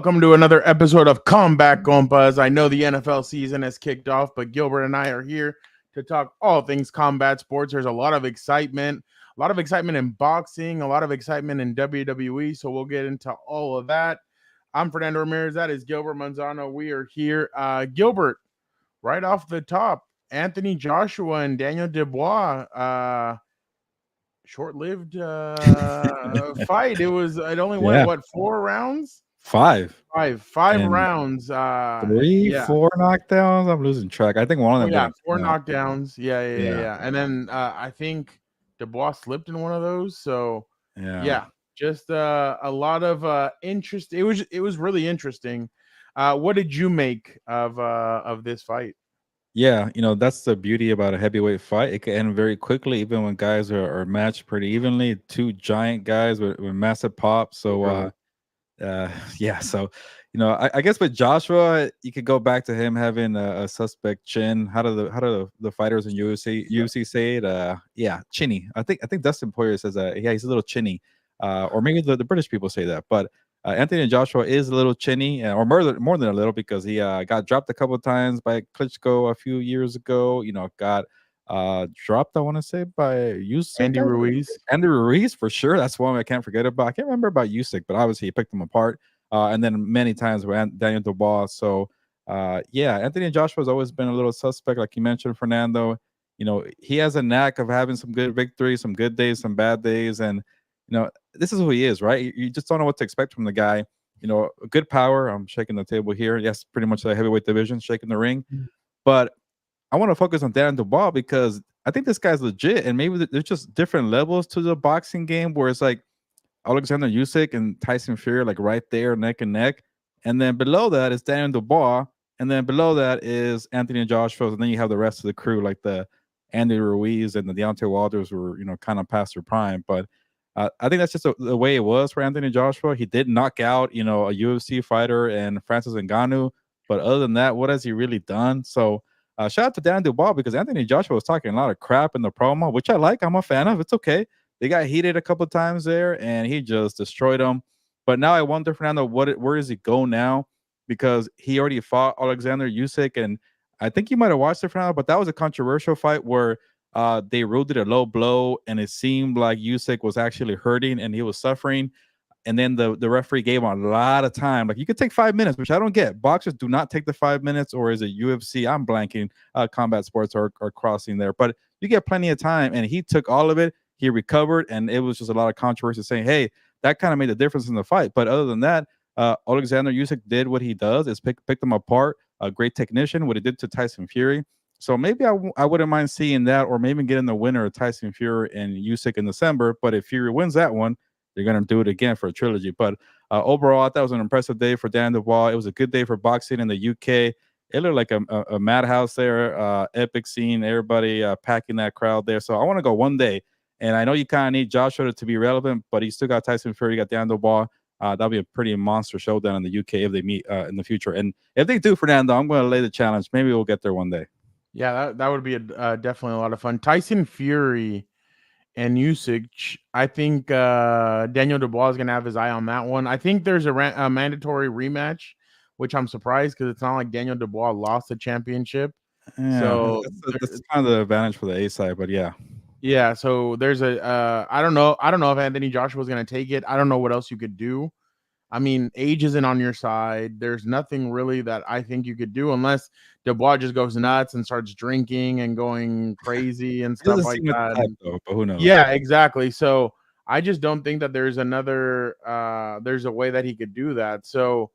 welcome to another episode of Compas. I know the NFL season has kicked off, but Gilbert and I are here to talk all things combat sports. There's a lot of excitement in boxing, a lot of excitement in WWE, so we'll get into all of that. I'm Fernando Ramirez. That is Gilbert Manzano. We are here. Gilbert, right off the top, Anthony Joshua and Daniel Dubois, short-lived fight. It only went 4 rounds? Five and rounds. three, 4 knockdowns. I'm losing track. I think one of them. 4 knockdowns. Yeah. And then I think Dubois slipped in one of those. So just a lot of interest. It was really interesting. What did you make of this fight? Yeah, that's the beauty about a heavyweight fight. It can end very quickly, even when guys are matched pretty evenly. Two giant guys with massive pop. So so I guess with Joshua, you could go back to him having a suspect chin. How do the fighters in UFC say it? Chinny. I think Dustin Poirier says that. Yeah, he's a little chinny, or maybe the British people say that. But Anthony Joshua is a little chinny, or more than a little, because he got dropped a couple of times by Klitschko a few years ago. Got dropped, I want to say, by Usyk. Andy Ruiz, for sure. That's one I can't forget about. I can't remember about Usyk, but obviously he picked them apart. And then many times with Daniel Dubois. So, Anthony Joshua has always been a little suspect, like you mentioned, Fernando. He has a knack of having some good victories, some good days, some bad days. And, this is who he is, right? You just don't know what to expect from the guy. Good power. I'm shaking the table here. Yes, pretty much the heavyweight division, shaking the ring. But I want to focus on Daniel Dubois because I think this guy's legit, and maybe there's just different levels to the boxing game where it's like Oleksandr Usyk and Tyson Fury, like right there, neck and neck, and then below that is Daniel Dubois, and then below that is Anthony Joshua, and then you have the rest of the crew like the Andy Ruiz and the Deontay Wilders were kind of past their prime, but I think that's just the way it was for Anthony Joshua. He did knock out a UFC fighter and Francis Ngannou, but other than that, what has he really done? So. Shout out to Dan Dubois because Anthony Joshua was talking a lot of crap in the promo, which I like. I'm a fan of. It's okay. They got heated a couple of times there, and he just destroyed them. But now I wonder, Fernando, where does he go now? Because he already fought Oleksandr Usyk, and I think you might have watched it, Fernando, but that was a controversial fight where they ruled it a low blow, and it seemed like Usyk was actually hurting and he was suffering. And then the referee gave him a lot of time. Like, you could take 5 minutes, which I don't get. Boxers do not take the 5 minutes, or is it UFC? I'm blanking. Combat sports are crossing there. But you get plenty of time, and he took all of it. He recovered, and it was just a lot of controversy saying, hey, that kind of made a difference in the fight. But other than that, Oleksandr Usyk did what he does, is pick them apart. A great technician, what he did to Tyson Fury. So maybe I wouldn't mind seeing that, or maybe getting the winner of Tyson Fury and Usyk in December. But if Fury wins that one, they're going to do it again for a trilogy. But overall, I thought it was an impressive day for Dan Dubois. It was a good day for boxing in the UK. It looked like a madhouse there, epic scene, everybody packing that crowd there. So I want to go one day. And I know you kind of need Joshua to be relevant, but you still got Tyson Fury, you got Dan Dubois. That'll be a pretty monster showdown in the UK if they meet in the future. And if they do, Fernando, I'm going to lay the challenge. Maybe we'll get there one day. Yeah, that would be definitely a lot of fun. Tyson Fury and Usyk, I think Daniel Dubois is going to have his eye on that one. I think there's a mandatory rematch, which I'm surprised because it's not like Daniel Dubois lost the championship. Yeah, so that's kind of the advantage for the A side, but yeah. Yeah, so there's I don't know if Anthony Joshua is going to take it. I don't know what else you could do. I mean, age isn't on your side. There's nothing really that I think you could do unless Dubois just goes nuts and starts drinking and going crazy and stuff like that. Though, but who knows? Yeah, exactly. So I just don't think that there's there's a way that he could do that. So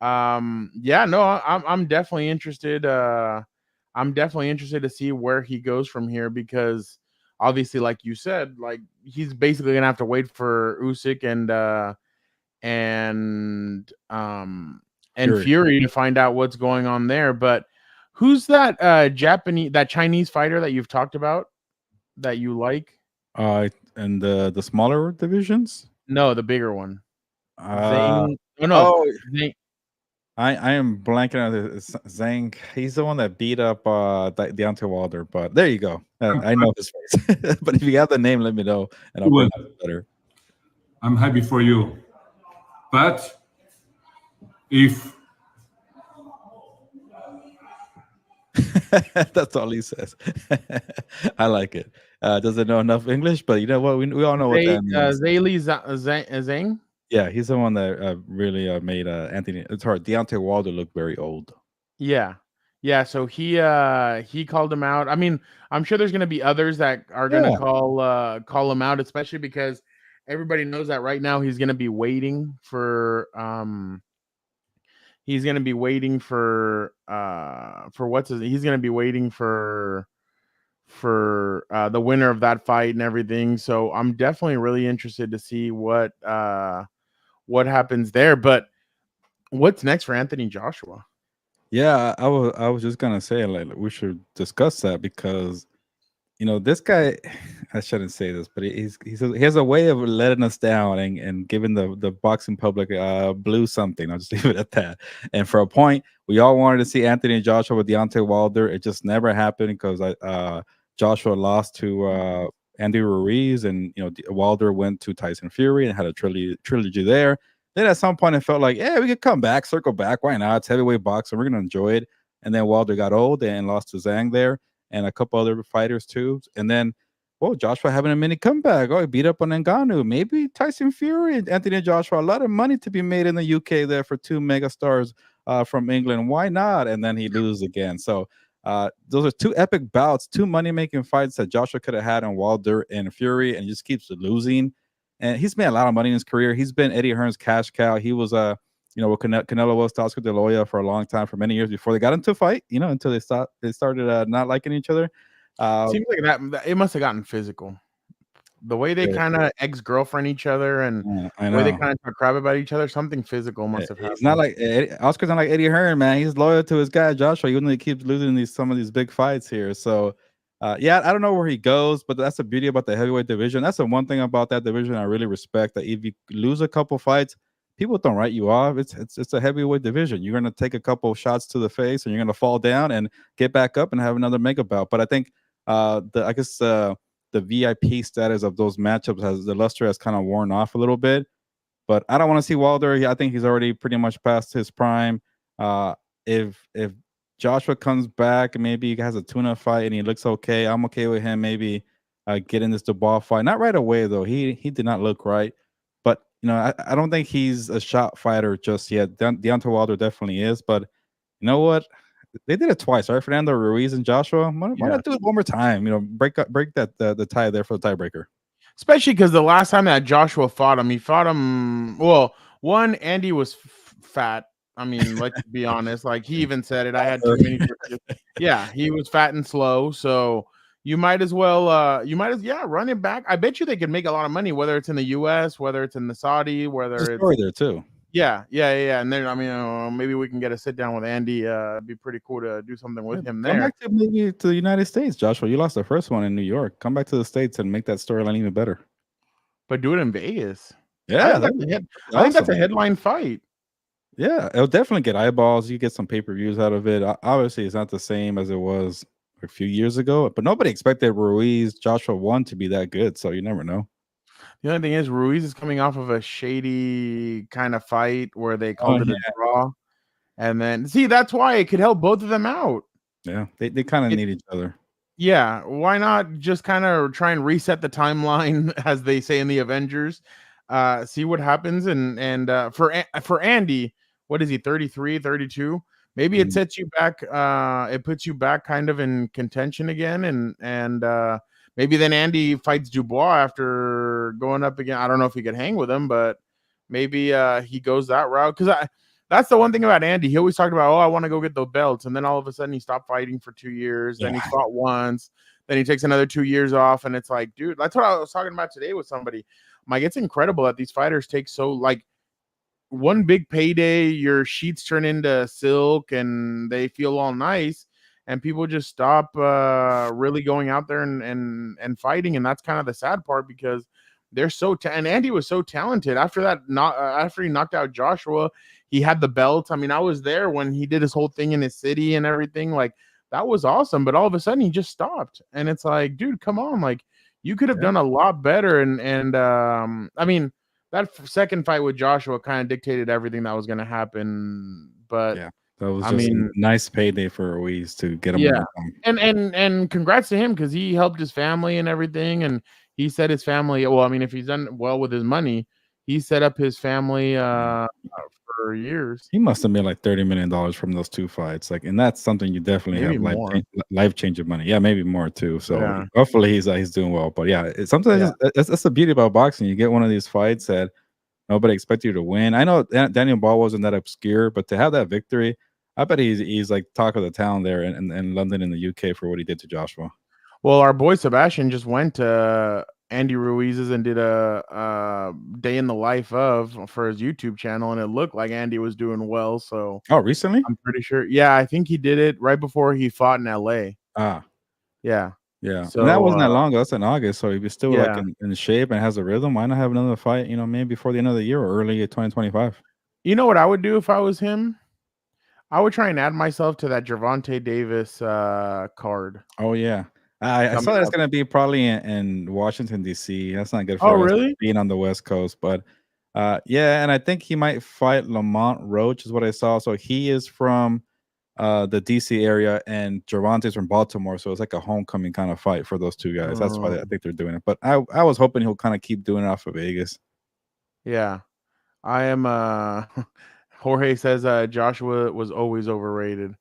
I'm definitely interested. I'm definitely interested to see where he goes from here because obviously, like you said, like he's basically gonna have to wait for Usyk and Fury to find out what's going on there. But who's that Chinese fighter that you've talked about that you like? And the smaller divisions? No, the bigger one. I am blanking on Zhang. He's the one that beat up Deontay Wilder. But there you go. I know his face. But if you have the name, let me know, and I'll put it better. I'm happy for you. But If That's all he says. I like it. Doesn't know enough English, but you know what? We all know what that means. Zhang. Yeah, he's the one that really made Deontay Wilder look very old. Yeah. Yeah, so he called him out. I mean, I'm sure there's gonna be others that are gonna Yeah. call him out, especially because everybody knows that right now he's gonna be waiting for he's gonna be waiting for he's gonna be waiting for the winner of that fight and everything. So I'm definitely really interested to see what happens there. But what's next for Anthony Joshua? Yeah, I was just gonna say like we should discuss that because this guy. I shouldn't say this, but he has a way of letting us down and giving the boxing public blue something. I'll just leave it at that. And for a point, we all wanted to see Anthony Joshua with Deontay Wilder. It just never happened because Joshua lost to Andy Ruiz, and Wilder went to Tyson Fury and had a trilogy there. Then at some point, it felt like, yeah, we could come back, circle back. Why not? It's heavyweight boxing. We're gonna enjoy it. And then Wilder got old and lost to Zhang there, and a couple other fighters too. And then, oh, Joshua having a mini comeback. Oh, he beat up on Ngannou. Maybe Tyson Fury and Anthony Joshua. A lot of money to be made in the UK there for two mega stars from England. Why not? And then he loses again. So those are two epic bouts, two money-making fights that Joshua could have had on Wilder and Fury, and just keeps losing. And he's made a lot of money in his career. He's been Eddie Hearn's cash cow. He was with Canelo was Oscar De La Hoya for a long time, for many years before they got into a fight, until they started not liking each other. Seems like that it must have gotten physical. The way they kind of ex-girlfriend each other and I the way they know. kind of talk crap about each other, something physical must have He's not happened. like Oscar's not like Eddie Hearn, man. He's loyal to his guy Joshua, even though he keeps losing some of these big fights here. So, yeah, I don't know where he goes, but that's the beauty about the heavyweight division. That's the one thing about that division I really respect. That if you lose a couple fights, people don't write you off. It's a heavyweight division. You're gonna take a couple shots to the face, and you're gonna fall down and get back up and have another mega bout. But I think the VIP status of those matchups the luster has kind of worn off a little bit. But I don't want to see Wilder. I think he's already pretty much past his prime. If Joshua comes back and maybe he has a tuna fight and he looks okay, I'm okay with him maybe getting this Dubois fight. Not right away though. He did not look right. But I don't think he's a shot fighter just yet. Deontay Wilder definitely is. But you know what? They did it twice, right? Fernando Ruiz and Joshua. Why not do it one more time? Break that the tie there for the tiebreaker. Especially because the last time that Joshua fought him, well, one, Andy was fat. I mean, let's be honest. Like he even said it. I had too many. Yeah, he was fat and slow. So you might as well, run it back. I bet you they could make a lot of money, whether it's in the U.S., whether it's in the Saudi, whether There's a it's story there too. Yeah. And then I mean, maybe we can get a sit down with Andy. It'd be pretty cool to do something with him Come there. back maybe to the United States, Joshua. You lost the first one in New York. Come back to the States and make that storyline even better. But do it in Vegas. Yeah, I think that's a headline fight. Yeah, it'll definitely get eyeballs. You get some pay-per-views out of it. Obviously, it's not the same as it was a few years ago, but nobody expected Ruiz Joshua 1 to be that good, so you never know. The only thing is Ruiz is coming off of a shady kind of fight where they called it a draw. And then see, that's why it could help both of them out. Yeah, they kind of need each other. Yeah, why not just kind of try and reset the timeline, as they say in the Avengers? See what happens, and for Andy, what is he, 33, 32? Maybe it sets you back, it puts you back kind of in contention again, and maybe then Andy fights Dubois after going up again. I don't know if he could hang with him, but maybe he goes that route, because that's the one thing about Andy. He always talked about, I want to go get the belts. And then all of a sudden he stopped fighting for 2 years. Then he fought once. Then he takes another 2 years off. And it's like, dude, that's what I was talking about today with somebody. I'm like, it's incredible that these fighters take like one big payday, your sheets turn into silk and they feel all nice. And people just stop really going out there and fighting. And that's kind of the sad part, because they're and Andy was so talented after that. After he knocked out Joshua, he had the belt. I mean, I was there when he did his whole thing in his city and everything. Like, that was awesome. But all of a sudden, he just stopped, and it's like, dude, come on! Like, you could have done a lot better. And I mean, second fight with Joshua kind of dictated everything that was going to happen. But Yeah, that was I just a mean, nice payday for Ruiz to get him over yeah, the hump. and congrats to him because he helped his family and everything, and he set his family. Well, I mean, if he's done well with his money, he set up his family for years, He must have made like $30 million from those 2 fights. Like, and that's something you definitely maybe have more. life changing money. Yeah, maybe more too. So Yeah, hopefully he's doing well. But yeah, yeah. sometimes that's the beauty about boxing. You get one of these fights that nobody expected you to win. I know Daniel Dubois wasn't that obscure, but to have that victory, I bet he's like talk of the town there in London in the UK for what he did to Joshua. Well, our boy Sebastian just went to Andy Ruiz's and did a day in the life of for his YouTube channel, and it looked like Andy was doing well. So Oh, recently? I'm pretty sure. Yeah, I think he did it right before he fought in LA. Ah, Yeah. yeah. And that So wasn't that long ago. That's in August. So if he's still like yeah, in shape and has a rhythm, why not have another fight, maybe before the end of the year or early 2025? you know what I would do if I was him? I would try and add myself to that Gervonta Davis card Oh yeah. I coming saw that it's up. gonna be probably in Washington DC. That's not good Oh, for us really? being on the West Coast, but yeah, and I think he might fight Lamont Roach is what I saw. So he is from the DC area and Gervonta's from Baltimore, so it's like a homecoming kind of fight for those two guys. That's why I think they're doing it. But I was hoping he'll kind of keep doing it off of Vegas. Yeah. I am Jorge says Joshua was always overrated.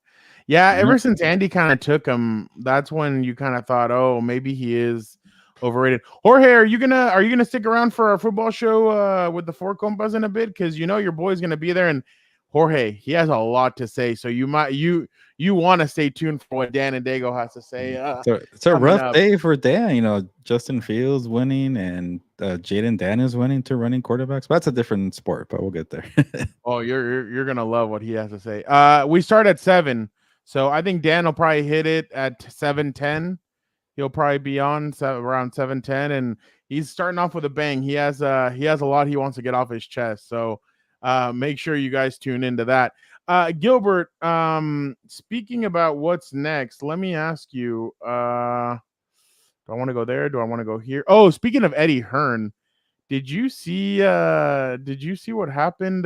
Yeah, Yeah. ever since Andy kind of took him, that's when you kind of thought, oh, maybe he is overrated. Jorge, are you gonna stick around for our football show with the four compas in a bit? Because you know your boy's gonna be there, and Jorge, he has a lot to say. So you want to stay tuned for what Dan and Dago has to say So it's a coming rough up. day for Dan. Justin Fields winning and Jaden Daniels winning, two running quarterbacks. But that's a different sport, but we'll get there. Oh, you're gonna love what he has to say. We start at 7, so I think Dan will probably hit it at 7:10. He'll probably be on around 7:10, and he's starting off with a bang. He has a lot he wants to get off his chest. So make sure you guys tune into that. Gilbert, speaking about what's next, let me ask you. Do I want to go there? Do I want to go here? Oh, speaking of Eddie Hearn, did you see what happened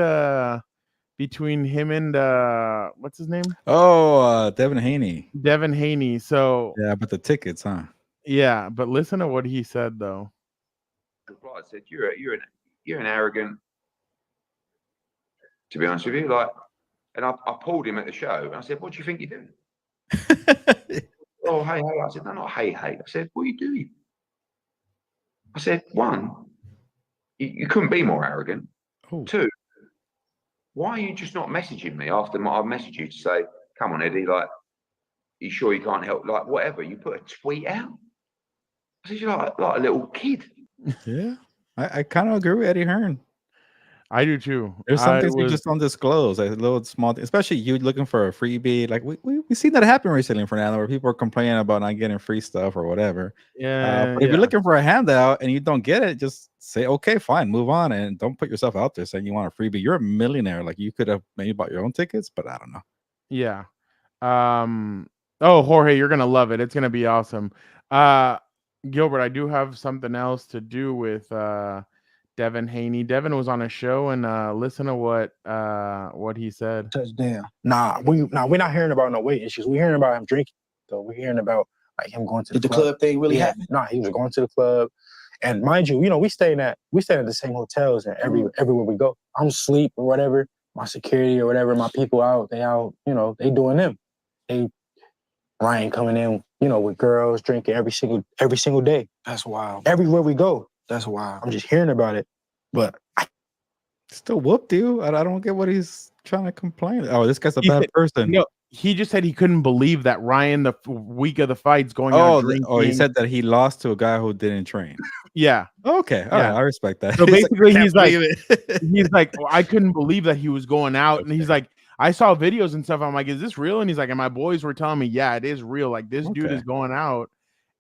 between him and what's his name? Oh, Devin Haney. Devin Haney. So Yeah, but the tickets, huh? yeah, but listen to what he said though. I said, you're an arrogant, to be honest with you. Like, and I pulled him at the show and I said, what do you think you're doing? Oh, hey. I said, no, not hey. I said, what are you doing? I said, one, you couldn't be more arrogant. Oh. Two, why are you just not messaging me after I've messaged you to say, come on, Eddie, like, you sure you can't help? Like, whatever. You put a tweet out. I said, you're like a little kid. Yeah, I kind of agree with Eddie Hearn. I do too. There's some things we just don't disclose, like a little small thing, especially you looking for a freebie. Like we seen that happen recently in Fernando, where people are complaining about not getting free stuff or whatever. Yeah, But if you're looking for a handout and you don't get it, just say, okay, fine, move on, and don't put yourself out there saying you want a freebie. You're a millionaire. Like you could have maybe bought your own tickets, but I don't know. yeah. Oh, Jorge, you're gonna love it. It's gonna be awesome. Uh, Gilbert, I do have something else to do with Devin Haney. Devin was on a show, and listen to what he said. Touchdown. We're not hearing about no weight issues. We're hearing about him drinking. So we're hearing about like him going to the club thing really happened. Nah, he was going to the club. And mind you, we stay at the same hotels and everywhere we go. I'm asleep or whatever. My security or whatever, my people out, they doing them. Ryan coming in, with girls drinking every single day. That's wild. Everywhere we go. That's wild. I'm just hearing about it. But Still whooped you. I don't get what he's trying to complain. Oh, this guy's a bad person. No, he just said he couldn't believe that Ryan, the week of the fight's going out drinking. He said that he lost to a guy who didn't train. Yeah. Okay. All right. I respect that. So basically, he's he's like, oh, I couldn't believe that he was going out, and he's like, I saw videos and stuff. I'm like, is this real? And he's like, and my boys were telling me, yeah, it is real. Like this dude is going out,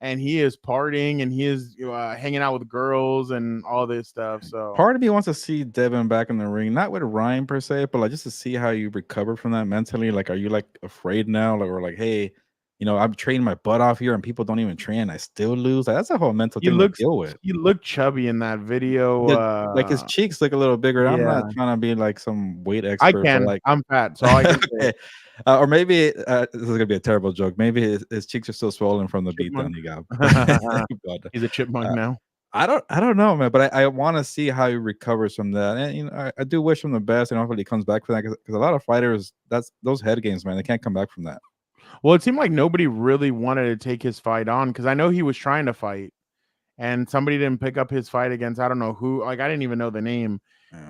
and he is partying, and he is hanging out with girls and all this stuff. So part of me wants to see Devin back in the ring, not with Ryan per se, but like just to see how you recover from that mentally. Like, are you like afraid now, or like, hey, I'm training my butt off here and people don't even train. I still lose. Like, that's a whole mental thing to deal with. He looked chubby in that video. Like his cheeks look a little bigger. Yeah. I'm not trying to be like some weight expert. But like, I'm fat, so I can say it. Or maybe this is gonna be a terrible joke. Maybe his cheeks are still swollen from the beatdown he got. But, he's a chipmunk now. I don't know, man. But I want to see how he recovers from that. And I do wish him the best. And hopefully he comes back for that because a lot of fighters, that's those head games, man. They can't come back from that. Well, it seemed like nobody really wanted to take his fight on because I know he was trying to fight, and somebody didn't pick up his fight against I don't know who. Like I didn't even know the name,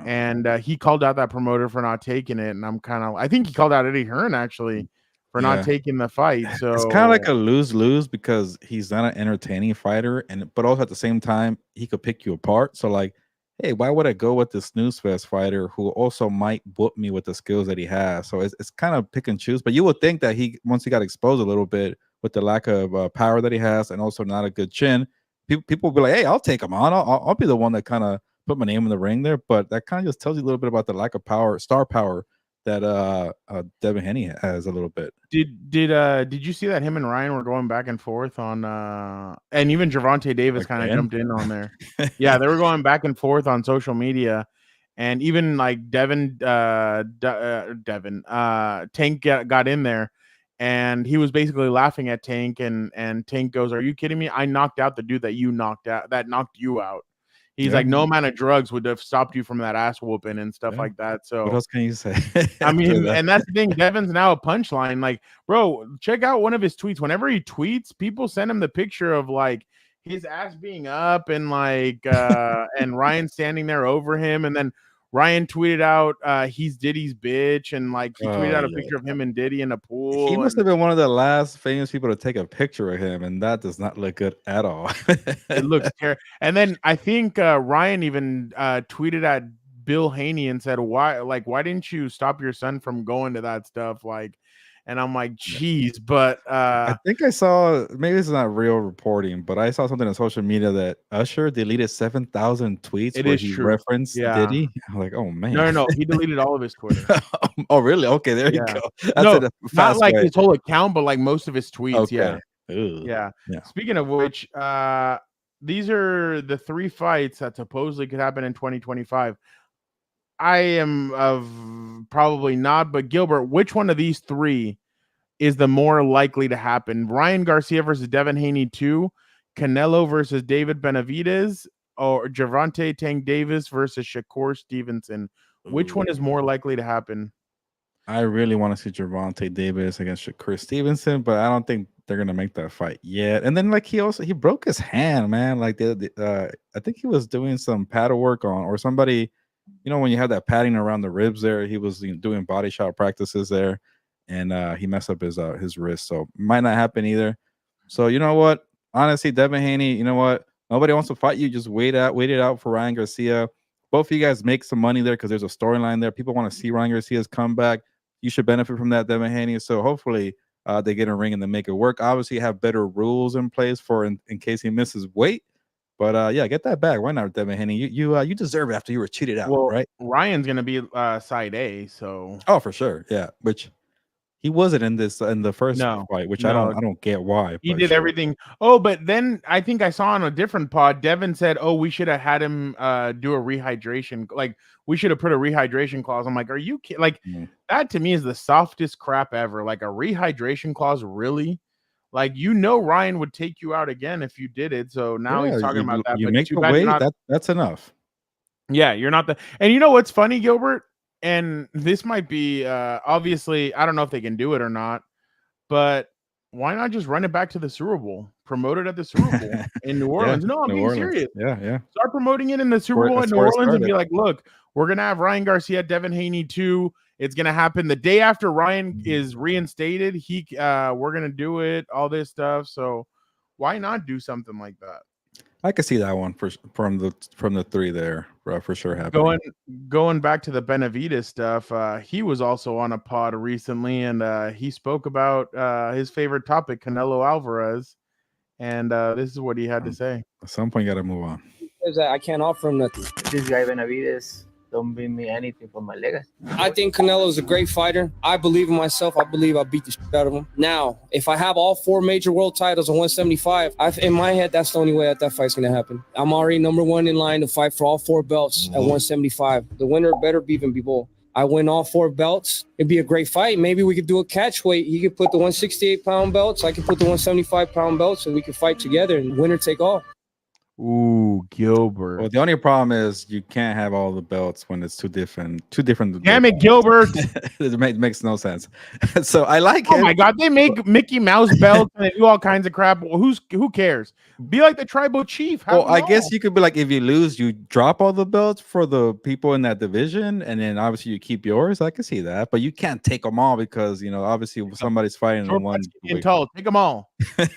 and he called out that promoter for not taking it. And I think he called out Eddie Hearn actually for not taking the fight. So it's kind of like a lose-lose because he's not an entertaining fighter, but also at the same time he could pick you apart. So like, hey, why would I go with this snooze fest fighter who also might whoop me with the skills that he has? So it's kind of pick and choose. But you would think that once he got exposed a little bit with the lack of power that he has and also not a good chin, people will be like, hey, I'll take him on. I'll be the one that kind of put my name in the ring there. But that kind of just tells you a little bit about the lack of power, star power that Devin Haney has a little bit. Did you see that him and Ryan were going back and forth on and even Gervonta Davis kind of jumped in on there. Yeah, they were going back and forth on social media, and even like Tank got in there, and he was basically laughing at Tank, and Tank goes, "Are you kidding me? I knocked out the dude that knocked you out." He's like, no amount of drugs would have stopped you from that ass whooping and stuff like that. So what else can you say? I mean, and that's the thing. Devin's now a punchline. Like, bro, check out one of his tweets. Whenever he tweets, people send him the picture of like his ass being up and like and Ryan standing there over him. And then Ryan tweeted out he's Diddy's bitch, and like he tweeted out a picture of him and Diddy in a pool. He must have been one of the last famous people to take a picture of him, and that does not look good at all. It looks terrible. And then I think Ryan even tweeted at Bill Haney and said, why didn't you stop your son from going to that stuff? Like, and I'm like, geez, but I think I saw, maybe this is not real reporting, but I saw something on social media that Usher deleted 7,000 tweets where he referenced Diddy. I'm like, oh man. No, he deleted all of his Twitter. Oh really? Okay, there you go. That's not like his whole account, but like most of his tweets. Okay. Yeah. Speaking of which, these are the 3 fights that supposedly could happen in 2025. I am of probably not, but Gilbert, which one of these 3 is the more likely to happen? Ryan Garcia versus Devin Haney 2, Canelo versus David Benavidez, or Gervonta Tank Davis versus Shakur Stevenson? Which one is more likely to happen? I really want to see Gervonta Davis against Shakur Stevenson, but I don't think they're gonna make that fight yet. And then like he broke his hand, man. Like I think he was doing some paddle work or somebody. When you have that padding around the ribs there, he was doing body shot practices there, and he messed up his wrist. So might not happen either. So you know what? Honestly, Devin Haney, you know what? Nobody wants to fight you. Just wait it out for Ryan Garcia. Both of you guys make some money there because there's a storyline there. People want to see Ryan Garcia's comeback. You should benefit from that, Devin Haney. So hopefully they get a ring and they make it work. Obviously, have better rules in place for in case he misses weight. But yeah, get that back. Why not, Devin Haney? You deserve it after you were cheated out, right? Ryan's gonna be side A, so for sure, yeah. Which he wasn't in the first fight, which I don't get why. He did everything. Oh, but then I think I saw on a different pod, Devin said, "Oh, we should have had him do a rehydration. Like we should have put a rehydration clause." I'm like, "Are you kidding?" Like that to me is the softest crap ever. Like a rehydration clause, really? Like Ryan would take you out again if you did it. So now he's talking about that. You make the weight. That's enough. Yeah, you're not the. And you know what's funny, Gilbert? And this might be obviously, I don't know if they can do it or not, but why not just run it back to the Super Bowl? Promote it at the Super Bowl in New Orleans. No, I'm being serious. Yeah. Start promoting it in the Super Bowl in New Orleans and be like, look, we're gonna have Ryan Garcia, Devin Haney 2. It's gonna happen the day after Ryan is reinstated. We're gonna do it, all this stuff. So why not do something like that? I could see that one from the 3 there for sure happening. Going back to the Benavidez stuff, he was also on a pod recently, and he spoke about his favorite topic, Canelo Alvarez, and this is what he had to say. At some point, you got to move on. I can't offer him nothing. This guy Benavidez, don't bring me anything for my legacy. I think Canelo is a great fighter. I believe in myself. I believe I'll beat the shit out of him. Now, if I have all 4 major world titles at 175, in my head, that's the only way that fight's going to happen. I'm already #1 in line to fight for all 4 belts at 175. The winner better beat him, people. I win all 4 belts. It'd be a great fight. Maybe we could do a catch weight. He could put the 168-pound belts. I could put the 175-pound belts, and we could fight together and winner take all. Ooh, Gilbert. Well, the only problem is you can't have all the belts when it's two different. Damn it, Gilbert. It makes no sense. So I like it. Oh my God, they make Mickey Mouse belts and they do all kinds of crap. Who cares? Be like the tribal chief. Well, I guess you could be like, if you lose, you drop all the belts for the people in that division, and then obviously you keep yours. I can see that, but you can't take them all because obviously somebody's fighting in one. Take them all. There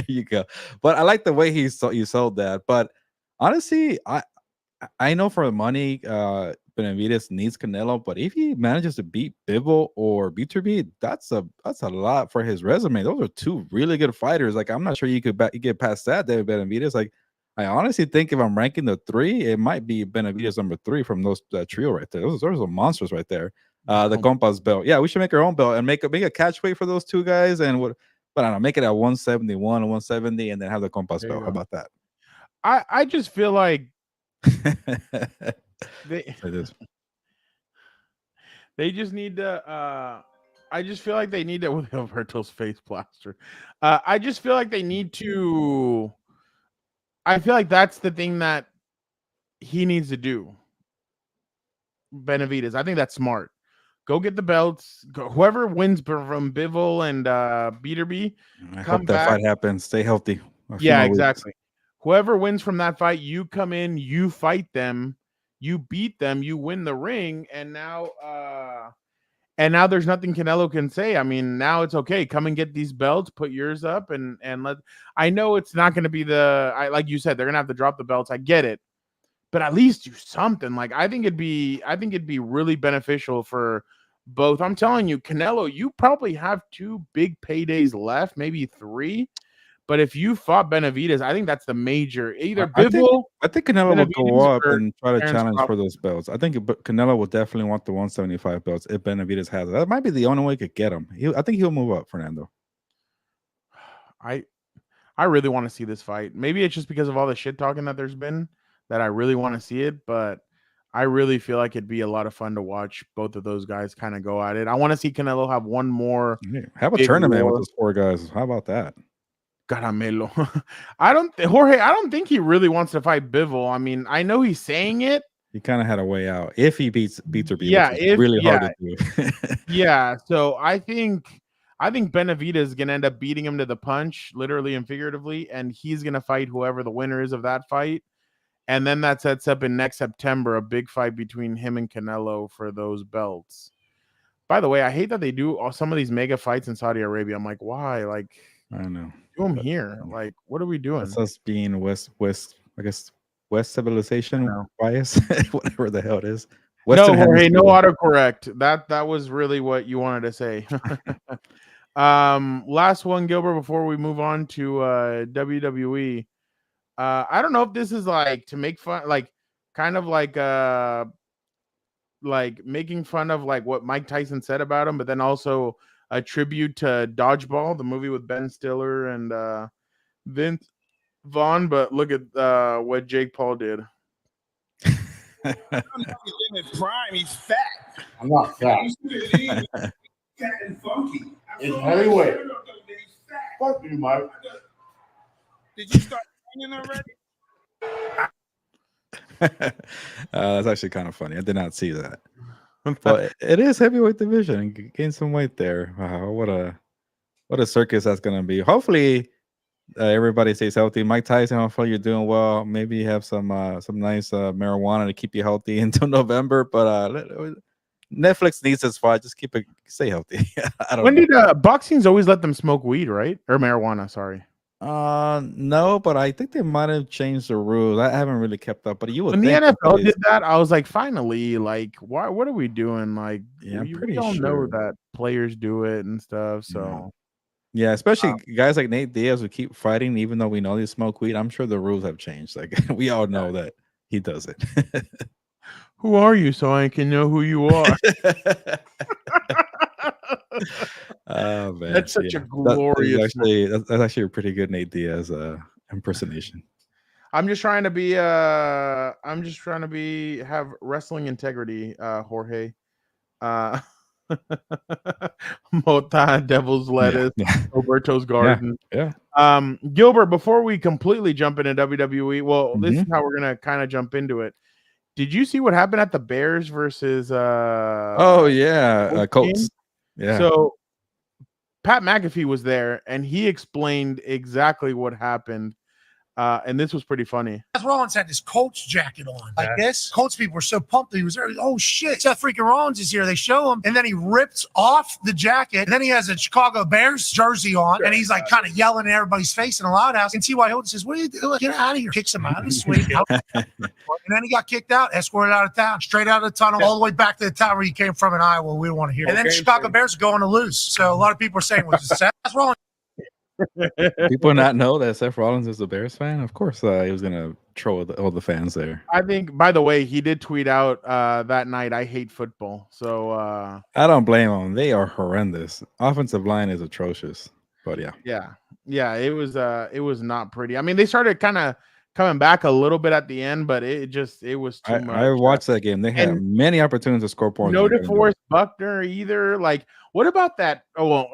you go. But I like the way you sold that. But honestly, I know for the money, Benavidez needs Canelo, but if he manages to beat Bivol or Beterbiev, that's a lot for his resume. Those are 2 really good fighters. Like, I'm not sure you could get past that, David Benavidez. Like, I honestly think if I'm ranking the 3, it might be Benavidez #3 from those trio right there. Those are monsters right there. The Compas belt. Yeah, we should make our own belt and make a catch weight for those 2 guys. And but I don't know, make it at 171 and 170, and then have the Compas belt. How about that? I just feel like they just need to I just feel like they need to with Alberto's face plaster. I just feel like they need to I feel like that's the thing that he needs to do. Benavidez. I think that's smart. Go get the belts. Whoever wins from Bivol and Beterbiev. I hope that fight happens. Stay healthy. Yeah, exactly. Whoever wins from that fight, you come in, you fight them, you beat them, you win the ring, and now there's nothing Canelo can say. I mean, now it's okay. Come and get these belts, put yours up, and let. I know it's not going to be like you said, they're going to have to drop the belts. I get it, but at least do something. Like I think it'd be really beneficial for both. I'm telling you, Canelo, you probably have 2 big paydays left, maybe 3. But if you fought Benavidez, I think that's the major. Either Bivol. I think Canelo will go up and try to challenge for those belts. I think Canelo will definitely want the 175 belts if Benavidez has it. That might be the only way he could get him. I think he'll move up, Fernando. I really want to see this fight. Maybe it's just because of all the shit talking that there's been that I really want to see it. But I really feel like it'd be a lot of fun to watch both of those guys kind of go at it. I want to see Canelo have one more. Have a tournament with those 4 guys. How about that? Caramelo. Jorge, I don't think he really wants to fight Bivol. I mean, I know he's saying it. He kind of had a way out if he beats Beterbiev. Yeah, it's really hard to do. Yeah, so I think Benavidez is gonna end up beating him to the punch, literally and figuratively, and he's gonna fight whoever the winner is of that fight. And then that sets up in next September a big fight between him and Canelo for those belts. By the way, I hate that they do some of these mega fights in Saudi Arabia. I'm like, why? Like, I don't know. Do them here. Like, what are we doing? That's us being West, I guess, West civilization bias, whatever the hell it is. Western Jorge, no autocorrect. That was really what you wanted to say. Last one, Gilbert, before we move on to WWE. I don't know if this is like to make fun, like kind of like making fun of like what Mike Tyson said about him, but then also a tribute to Dodgeball, the movie with Ben Stiller and Vince Vaughn. But look at what Jake Paul did. He's in his prime. He's fat. I'm not fat. Fat and funky. It's heavyweight. Fuck you, Mike. Did you start singing already? That's actually kind of funny. I did not see that. But it is heavyweight division. Gain some weight there. Wow, what a circus that's gonna be. Hopefully, everybody stays healthy. Mike Tyson, hopefully you're doing well. Maybe you have some nice marijuana to keep you healthy until November. But Netflix needs this fight. Just stay healthy. I don't know. Did boxing's always let them smoke weed, right? Or marijuana? Sorry. No, but I think they might have changed the rules. I haven't really kept up, but you would. When the NFL did that, I was like, finally, like, why? What are we doing? Like, yeah, we all know that players do it and stuff. So, yeah, especially guys like Nate Diaz who keep fighting, even though we know they smoke weed. I'm sure the rules have changed. Like, we all know that he does it. Who are you so I can know who you are? Oh man, That's such a That glorious that's actually a pretty good Nate Diaz impersonation. I'm just trying to be have wrestling integrity, Jorge. Mota, Devil's Lettuce, Roberto's Garden. Yeah. Gilbert, before we completely jump into WWE, well, this is Mhm. how we're gonna kind of jump into it. Did you see what happened at the Bears versus Oh yeah, Colts. Yeah. So Pat McAfee was there and he explained exactly what happened. And this was pretty funny. Seth Rollins had this Colts jacket on, like this. Colts people were so pumped that he was there. Oh shit, Seth freaking Rollins is here. They show him, and then he rips off the jacket, and then he has a Chicago Bears jersey on, and he's like kind of yelling in everybody's face in a loud house. And T.Y. Hilton says, "What are you doing? Get out of here!" Kicks him out of the suite. And then he got kicked out, escorted out of town, straight out of the tunnel, all the way back to the town where he came from in Iowa. We don't want to hear. And then the Chicago Bears are going to lose. So a lot of people are saying, "Was Seth Rollins?" People not know that Seth Rollins is a Bears fan. Of course, he was gonna troll all the fans there. I think, by the way, he did tweet out that night, "I hate football." So I don't blame them. They are horrendous. Offensive line is atrocious. But yeah, it was not pretty. I mean, they started kind of coming back a little bit at the end, but it was too much. I watched that game. They had many opportunities to score points. No DeForest Buckner either. Like, what about that? Oh well,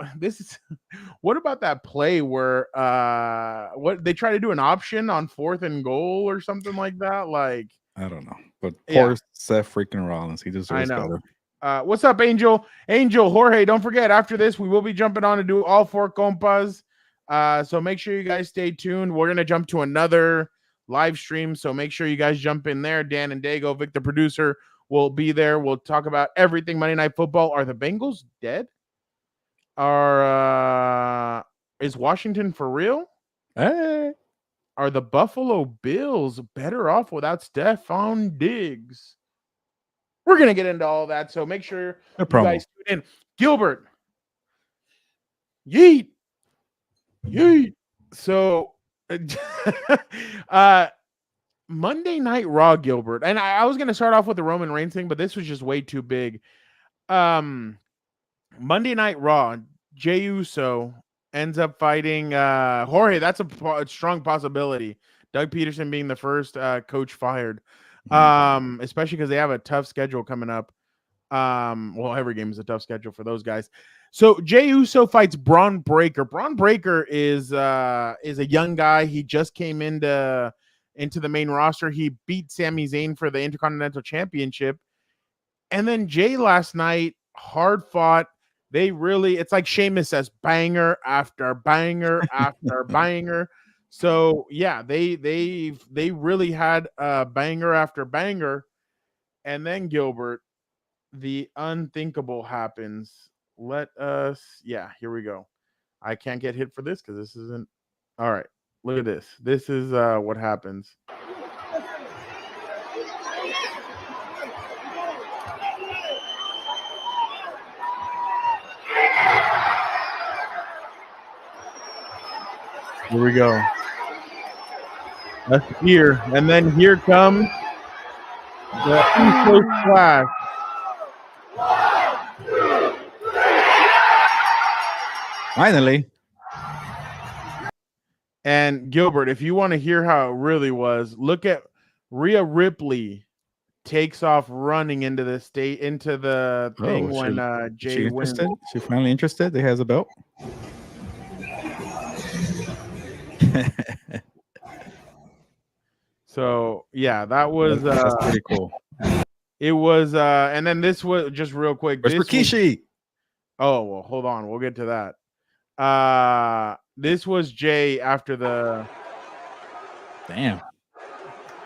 what about that play where what they try to do an option on 4th and goal or something like that? Like, I don't know, but poor Seth freaking Rollins. He deserves better. What's up, Angel? Jorge, don't forget, after this, we will be jumping on to do all 4 compas. So make sure you guys stay tuned. We're going to jump to another live stream. So make sure you guys jump in there. Dan and Dago, Vic, the producer, will be there. We'll talk about everything Monday Night Football. Are the Bengals dead? Is Washington for real? Hey. Are the Buffalo Bills better off without Stephon Diggs? We're going to get into all that, so make sure you guys tune in. Gilbert. Yeet. So, Monday Night Raw, Gilbert. And I was going to start off with the Roman Reigns thing, but this was just way too big. Monday Night Raw, Jey Uso ends up fighting Jorge. That's a strong possibility. Doug Peterson being the first coach fired. Especially because they have a tough schedule coming up. Well, every game is a tough schedule for those guys. So Jey Uso fights Braun Breaker. Braun Breaker is a young guy. He just came into the main roster. He beat Sami Zayn for the Intercontinental Championship. And then Jey last night, hard fought. It's like Sheamus says, banger after banger after banger. So yeah, they really had banger after banger. And then Gilbert, the unthinkable happens. Here we go. I can't get hit for this because this isn't all right. Look at this. This is what happens. Here we go. That's here. And then here comes the Uso splash. Finally. And Gilbert, if you want to hear how it really was, look at Rhea Ripley takes off running into the thing when Jey wins. She finally interested? They has a belt. So yeah, that was that's pretty cool. It was and then this was just real quick. Where's Rikishi? Oh well, hold on, we'll get to that. This was Jey after the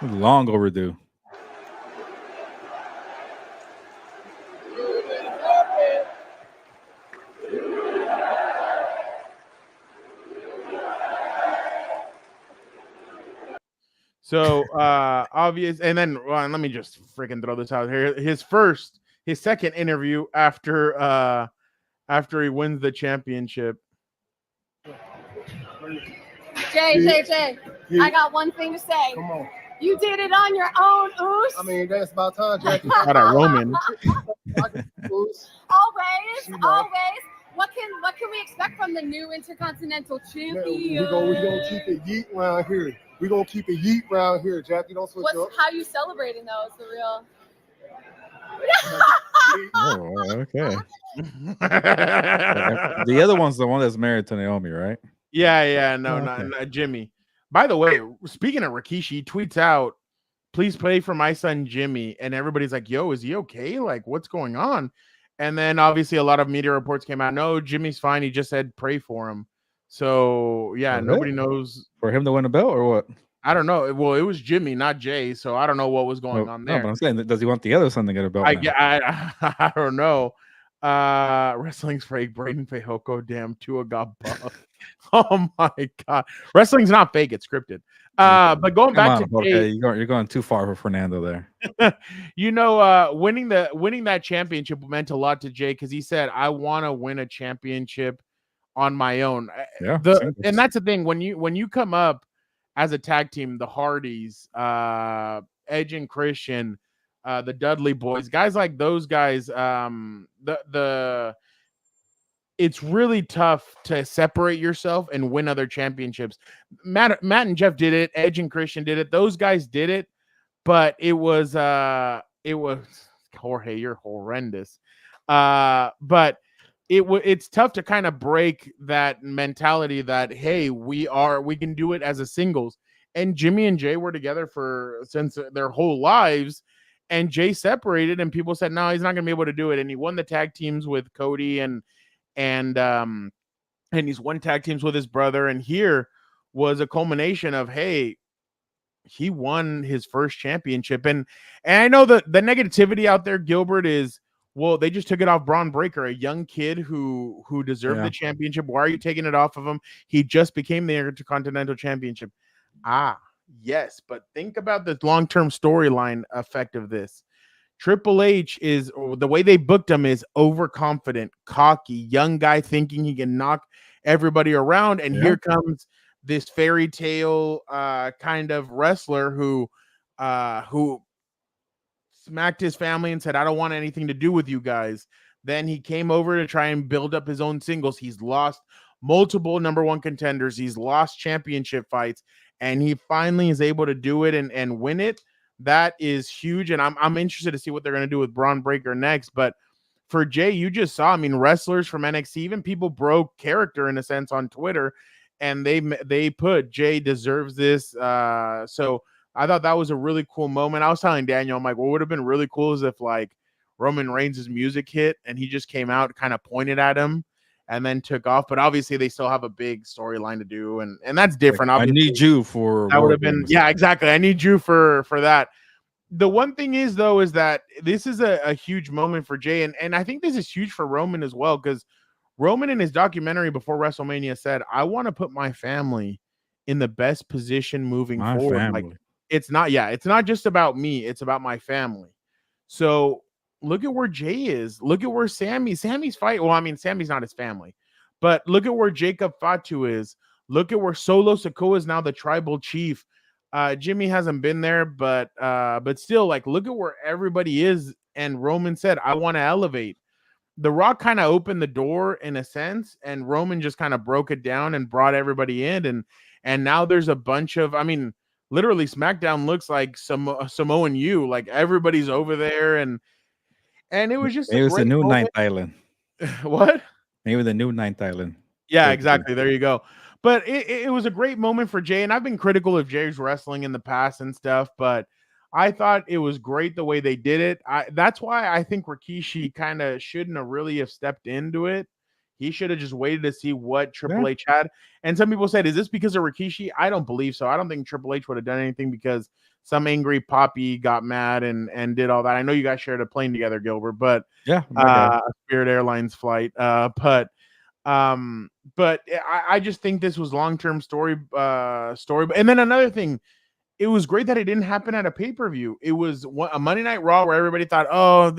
long overdue. So obvious, and then let me just freaking throw this out here. His second interview after he wins the championship. Jay, I got one thing to say. Come on. You did it on your own, Oos. I mean, that's about time, Jackie. Shout out Roman. Always. What can we expect from the new Intercontinental Champion? We're gonna keep it yeet around here. We're gonna keep it yeet around here, Jackie. Don't switch up. How you celebrating though? Is the real. Oh, okay. The other one's the one that's married to Naomi, right? Yeah, no, okay. not Jimmy. By the way, speaking of Rikishi, he tweets out, "Please pray for my son Jimmy," and everybody's like, "Yo, is he okay? Like, what's going on?" And then obviously a lot of media reports came out. No, Jimmy's fine. He just said pray for him. So yeah, nobody knows for him to win a belt or what. I don't know. Well, it was Jimmy, not Jay. So I don't know what was going on there. No, but I'm saying, does he want the other son to get a belt? I don't know. Wrestling's fake. Braden Fehoko, damn, Tua got buffed. Oh my god, wrestling's not fake; it's scripted. But going back to Jay, you're going too far for Fernando there. Winning that championship meant a lot to Jay because he said, "I want to win a championship on my own." Yeah, and that's the thing when you come up as a tag team, the Hardys, Edge and Christian, the Dudley Boys, guys like those guys, it's really tough to separate yourself and win other championships. Matt and Jeff did it. Edge and Christian did it. Those guys did it, but it was Jorge, you're horrendous. But it's tough to kind of break that mentality that, hey, we can do it as a singles. And Jimmy and Jay were together since their whole lives, and Jay separated, and people said, no, he's not gonna be able to do it. And he won the tag teams with Cody and he's won tag teams with his brother. And here was a culmination of, hey, he won his first championship. And I know the negativity out there, Gilbert, is, well, they just took it off Braun Breaker, a young kid who deserved the championship. Why are you taking it off of him? He just became the Intercontinental Championship. Yes, but think about the long-term storyline effect of this. Triple H is, the way they booked him is overconfident, cocky, young guy thinking he can knock everybody around. And here comes this fairy tale kind of wrestler who smacked his family and said, I don't want anything to do with you guys. Then he came over to try and build up his own singles. He's lost multiple number one contenders. He's lost championship fights, and he finally is able to do it and win it. That is huge, and I'm interested to see what they're going to do with Braun Breaker next. But for Jay, you just saw, I mean, wrestlers from NXT, even people broke character in a sense on Twitter, and they put Jay deserves this. So I thought that was a really cool moment. I was telling Daniel, I'm like, what would have been really cool is if like Roman Reigns' music hit and he just came out, kind of pointed at him, and then took off. But obviously they still have a big storyline to do, and that's different. Like, I need you for that would have been, yeah, exactly. I need you for that. The one thing is, though, is that this is a huge moment for Jay, and I think this is huge for Roman as well, because Roman in his documentary before WrestleMania said, I want to put my family in the best position moving forward. Family. Like, it's not just about me, it's about my family. So look at where Jay is. Look at where Sammy's fight. Well, I mean, Sammy's not his family, but look at where Jacob Fatu is. Look at where Solo Sikoa is now the tribal chief. Jimmy hasn't been there, but still, like, look at where everybody is. And Roman said, I want to elevate. The Rock kind of opened the door in a sense, and Roman just kind of broke it down and brought everybody in. And now there's a bunch of, I mean, literally SmackDown looks like Samoan U, like everybody's over there. And it was just, it was the new moment. Ninth Island. What? Maybe the new Ninth Island. Yeah, exactly. There you go. But it was a great moment for Jay, and I've been critical of Jay's wrestling in the past and stuff, but I thought it was great the way they did it. That's why I think Rikishi kind of shouldn't have really have stepped into it. He should have just waited to see what Triple H had. And some people said, is this because of Rikishi? I don't believe so. I don't think Triple H would have done anything because some angry poppy got mad and did all that. I know you guys shared a plane together, Gilbert, but a Spirit Airlines flight. But I just think this was long-term story. And then another thing, it was great that it didn't happen at a pay-per-view. It was a Monday Night Raw where everybody thought, oh,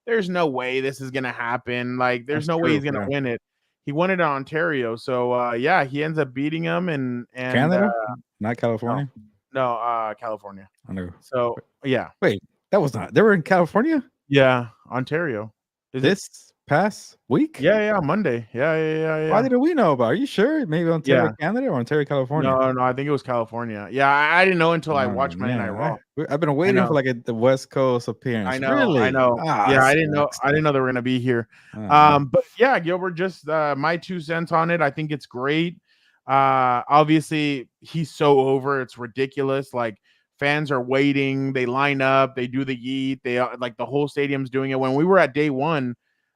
there's no way this is going to happen. Like, there's no way he's going to win it. He won it in Ontario. So, he ends up beating him. And Canada? Not California? No, California. I know. So yeah. Wait, that was not. They were in California. Yeah, Ontario. Is it? This past week? Yeah, Monday. Yeah. Why didn't we know about? Are you sure? Maybe Ontario, Yeah. Canada, or Ontario, California? No, I think it was California. Yeah, I didn't know until I Oh, watched Monday Night Raw. I've been waiting for know. like the West Coast appearance. I know. Really? Ah, Yeah, that I didn't know. sucks. I didn't know they were gonna be here. Uh-huh. But yeah, Gilbert, just my 2 cents on it. I think it's great. Obviously, he's so over. It's ridiculous. Like fans are waiting. They line up. They do the yeet. They like the whole stadium's doing it. When we were at day one,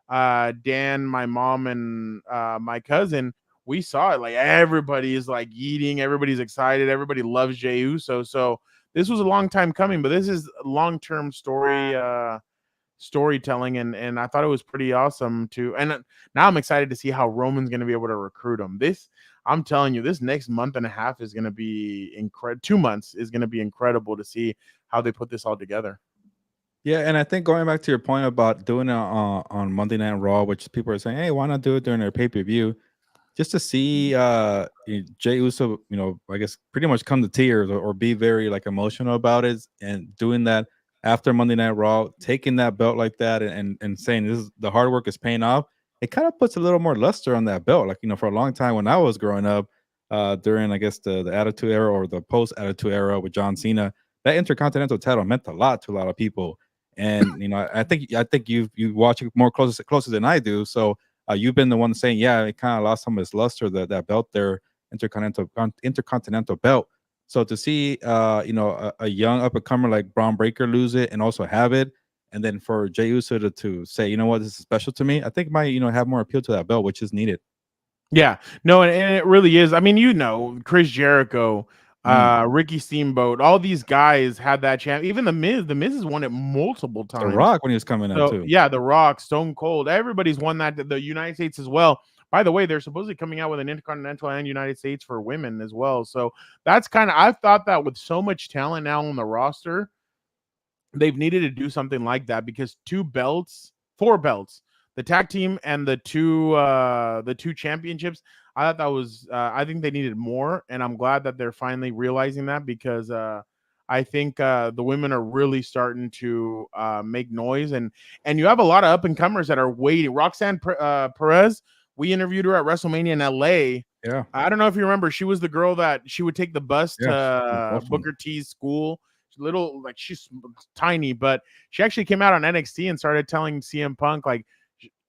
Dan, my mom, and my cousin, we saw it. Like everybody is like yeeting. Everybody's excited. Everybody loves Jey Uso. So this was a long time coming, but this is long-term storytelling, and I thought it was pretty awesome too. And now I'm excited to see how Roman's going to be able to recruit him. I'm telling you, this next month and a half is going to be incredible. 2 months is going to be incredible to see how they put this all together. Yeah, and I think going back to your point about doing it on Monday Night Raw, which people are saying, hey, why not do it during their pay-per-view? Just to see Jey Uso, I guess pretty much come to tears or be very like emotional about it, and doing that after Monday Night Raw, taking that belt like that and saying this is the hard work is paying off. It kind of puts a little more luster on that belt. Like, for a long time when I was growing up, during I guess the Attitude Era or the post Attitude Era with John Cena, that Intercontinental title meant a lot to a lot of people. And I think you watch it more closer than I do. So you've been the one saying, yeah, it kind of lost some of its luster, that belt there, Intercontinental belt. So to see, a young up and comer like Braun Breaker lose it and also have it, and then for Jey Uso to say, you know what, this is special to me, I think might have more appeal to that belt, which is needed. Yeah, no, and it really is. I mean, Chris Jericho, Ricky Steamboat, all these guys had that champ. Even the Miz has won it multiple times. The Rock when he was coming out too. Yeah, The Rock, Stone Cold, everybody's won that. The United States as well. By the way, they're supposedly coming out with an Intercontinental and United States for women as well. So that's I've thought that with so much talent now on the roster, they've needed to do something like that, because 4 belts, the tag team and the two championships, I thought that was I think they needed more, and I'm glad that they're finally realizing that, because I think the women are really starting to make noise, and you have a lot of up and comers that are waiting. Roxanne Perez, we interviewed her at WrestleMania in LA. Yeah, I don't know if you remember. She was the girl that she would take the bus to awesome. Booker T's school. Little, like, she's tiny, but she actually came out on NXT and started telling CM Punk, like,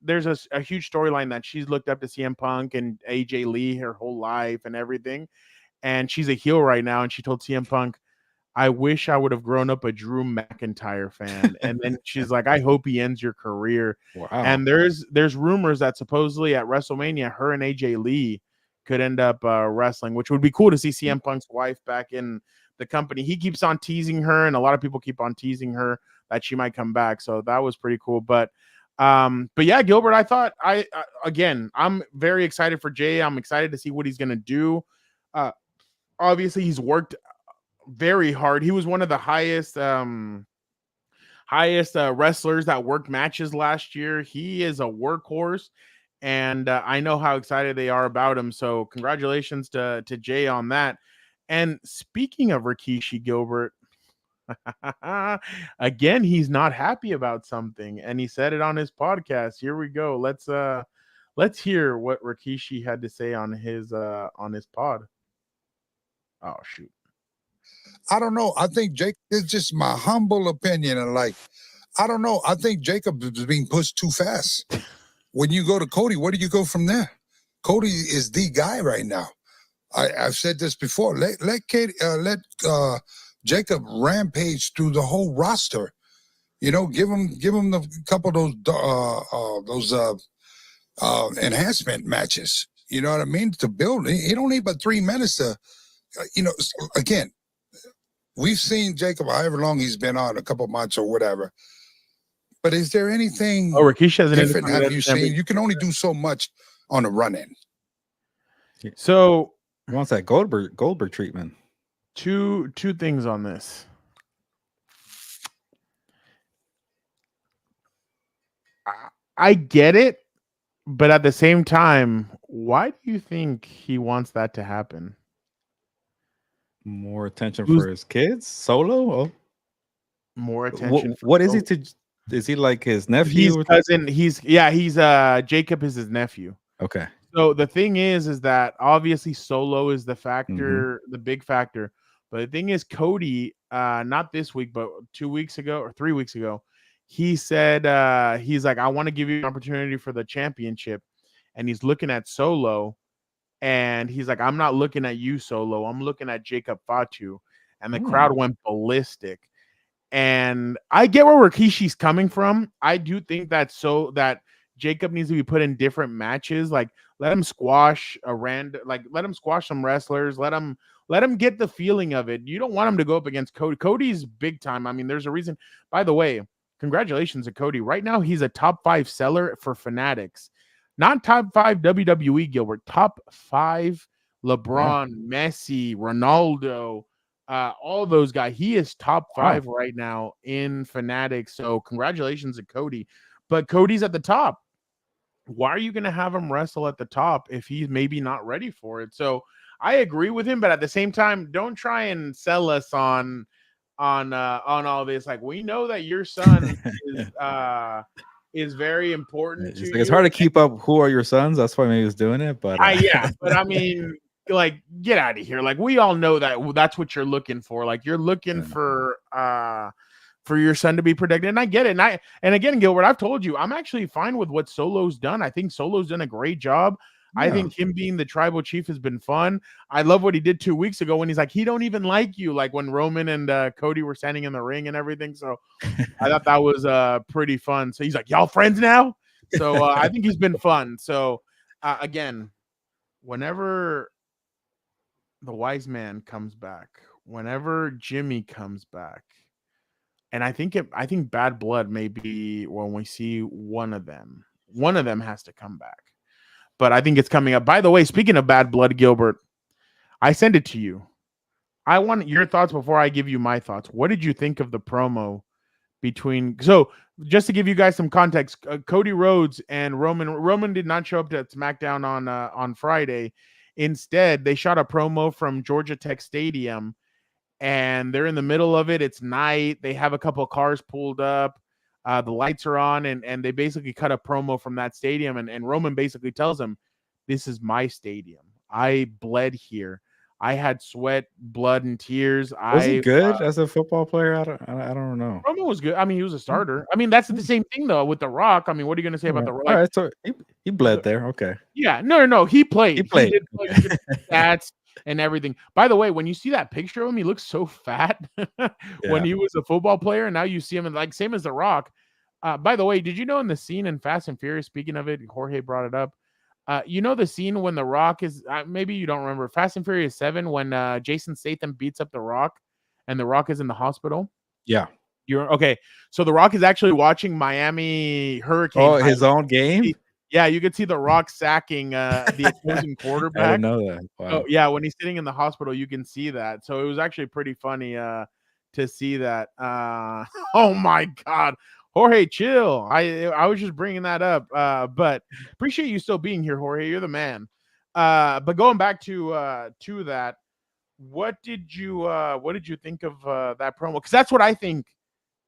there's a huge storyline that she's looked up to CM Punk and AJ Lee her whole life and everything, and she's a heel right now. And she told CM Punk, I wish I would have grown up a Drew McIntyre fan. And then she's like, I hope he ends your career. Wow. And there's rumors that supposedly at WrestleMania, her and AJ Lee could end up wrestling, which would be cool to see CM Punk's wife back in the company. He keeps on teasing her, and a lot of people keep on teasing her that she might come back. So that was pretty cool. But yeah, Gilbert, I thought again, I'm very excited for Jey. I'm excited to see what he's gonna do. Obviously, he's worked very hard. He was one of the highest wrestlers that worked matches last year. He is a workhorse, and I know how excited they are about him. So congratulations to Jey on that. And speaking of Rikishi, Gilbert, again, he's not happy about something, and he said it on his podcast. Here we go. Let's hear what Rikishi had to say on his pod. Oh shoot. I don't know. I think Jacob, it's just my humble opinion. And I don't know. I think Jacob is being pushed too fast. When you go to Cody, where do you go from there? Cody is the guy right now. I've said this before. Let Jacob rampage through the whole roster. Give him the couple of those enhancement matches. You know what I mean? To build, he don't need but 3 minutes to. Again, we've seen Jacob however long he's been on, a couple months or whatever. But is there anything Rikishi has different have you seen? You can only do so much on a run-in. So he wants that Goldberg treatment. Two things on this. I get it, but at the same time, why do you think he wants that to happen? More attention for his kids? Solo? Oh. More attention. What is he to? Is he like his nephew? He's cousin. He's Jacob is his nephew. Okay. So the thing is that obviously Solo is the factor, the big factor. But the thing is, Cody, not this week, but 2 weeks ago or 3 weeks ago, he said he's like, I want to give you an opportunity for the championship, and he's looking at Solo, and he's like, I'm not looking at you, Solo. I'm looking at Jacob Fatu, and the crowd went ballistic. And I get where Rikishi's coming from. I do think that Jacob needs to be put in different matches. Like, let him squash let him squash some wrestlers. Let him get the feeling of it. You don't want him to go up against Cody. Cody's big time. I mean, there's a reason. By the way, congratulations to Cody. Right now, he's a top 5 seller for Fanatics. Not top 5 WWE, Gilbert. Top 5 LeBron, Messi, Ronaldo, all those guys. He is top 5 right now in Fanatics. So congratulations to Cody. But Cody's at the top. Why are you going to have him wrestle at the top if he's maybe not ready for it? So I agree with him, but at the same time, don't try and sell us on all this. Like, we know that your son is very important to you. It's hard to keep up who are your sons. That's why maybe he's doing it. But but I mean, like, get out of here. Like, we all know that's what you're looking for. Like, you're looking for your son to be protected. And I get it. And again, Gilbert, I've told you, I'm actually fine with what Solo's done. I think Solo's done a great job. I think him being the tribal chief has been fun. I love what he did 2 weeks ago when he's like, he don't even like you. Like when Roman and Cody were standing in the ring and everything. So I thought that was pretty fun. So he's like, y'all friends now? So I think he's been fun. So again, whenever the wise man comes back, whenever Jimmy comes back, and I think Bad Blood may be when we see one of them. One of them has to come back. But I think it's coming up. By the way, speaking of Bad Blood, Gilbert, I send it to you. I want your thoughts before I give you my thoughts. What did you think of the promo between? So just to give you guys some context, Cody Rhodes and Roman did not show up to SmackDown on Friday. Instead, they shot a promo from Georgia Tech Stadium, and they're in the middle of it. It's night. They have a couple of cars pulled up. The lights are on, and they basically cut a promo from that stadium. And Roman basically tells him, this is my stadium. I bled here. I had sweat, blood, and tears. Was he good as a football player? I don't know. Roman was good. I mean, he was a starter. I mean, that's the same thing, though, with The Rock. I mean, what are you going to say about The Rock? All right, so he bled there. Okay. Yeah, no. He played. He played. He did stats and everything. By the way, when you see that picture of him, he looks so fat when he was a football player. And now you see him like same as The Rock. By the way, did you know in the scene in Fast and Furious, speaking of it, Jorge brought it up. You know the scene when The Rock is maybe you don't remember Fast and Furious 7 when Jason Statham beats up The Rock and The Rock is in the hospital? Yeah. You're okay. So The Rock is actually watching Miami Hurricane. Oh, his own game? Yeah, you could see The Rock sacking the opposing quarterback. I didn't know that. Wow. So, yeah, when he's sitting in the hospital, you can see that. So it was actually pretty funny to see that. Oh my God. Jorge, chill. I was just bringing that up, but appreciate you still being here, Jorge. You're the man. But going back to that, what did you think of that promo? Because that's what I think,